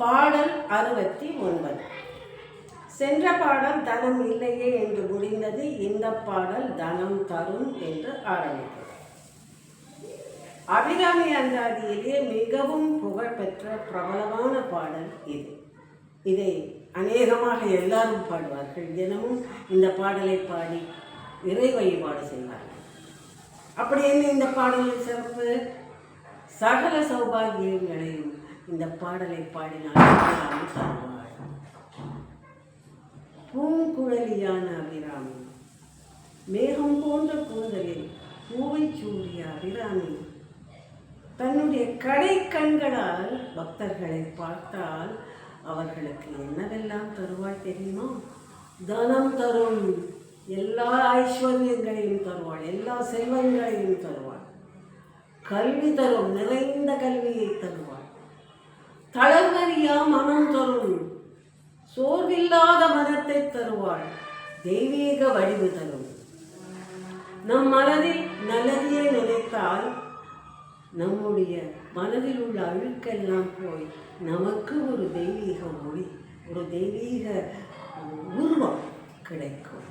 பாடல் 69. சென்ற பாடல் தனம் இல்லையே என்று முடிந்தது. இந்த பாடல் தனம் தரும் என்று ஆரம்பித்தது. அபிராமி அந்தாதியிலே மிகவும் புகழ்பெற்ற பிரபலமான பாடல் இது. இதை அநேகமாக எல்லாரும் பாடுவார்கள். தினமும் இந்த பாடலை பாடி இறை வழிபாடு செய்வார்கள். அப்படி என்ன இந்த பாடலின் சிறப்பு? சகல சௌபாகியங்களையும் இந்த பாடலை பாடினால் அபிராமி தருவாள். பூங்குழலியான அபிராமி, மேகம் போன்ற கூந்தலில் பூவை சூடிய அபிராமி தன்னுடைய கடை கண்களால் பக்தர்களை பார்த்தால் அவர்களுக்கு என்னவெல்லாம் தருவாள் தெரியுமா? தனம் தரும், எல்லா ஐஸ்வர்யங்களையும் தருவாள், எல்லா செல்வங்களையும் தருவாள். கல்வி தரும், நிறைந்த கல்வியை தருவாள். தளர்வறியா மனம் தரும், சோர்வில்லாத மனத்தை தருவாள். தெய்வீக வடிவு தரும். நம் மனதில் நல்லதையே நினைத்தால் நம்முடைய மனதில் உள்ள அழுக்கெல்லாம் போய் நமக்கு ஒரு தெய்வீக மொழி, ஒரு தெய்வீக உருவம் கிடைக்கும்.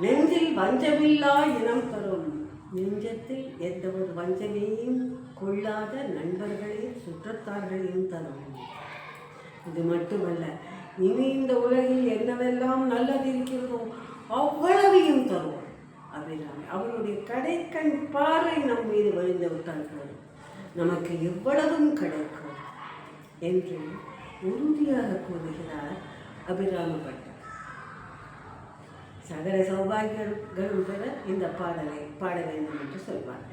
நெஞ்சில் வஞ்சமில்லா இனம் தரும். நெஞ்சத்தில் எந்த ஒரு வஞ்சனையும் கொள்ளாத நண்பர்களையும் சுற்றத்தார்களையும் தரும். இது மட்டுமல்ல, இனி இந்த உலகில் என்னவெல்லாம் நல்லது இருக்கிறதோ அவ்வளவையும் தருவோம். அபிராமி அவளுடைய கடைக்கண் பார்வை நம் மீது விழுந்து விட்டால் நமக்கு எவ்வளவும் கிடைக்கும் என்று உறுதியாக கூறுகிறார் அபிராம பட்டர். சகல சௌபாகியங்களும் பெற இந்த பாடலை பாட வேண்டும் என்று சொல்வார்.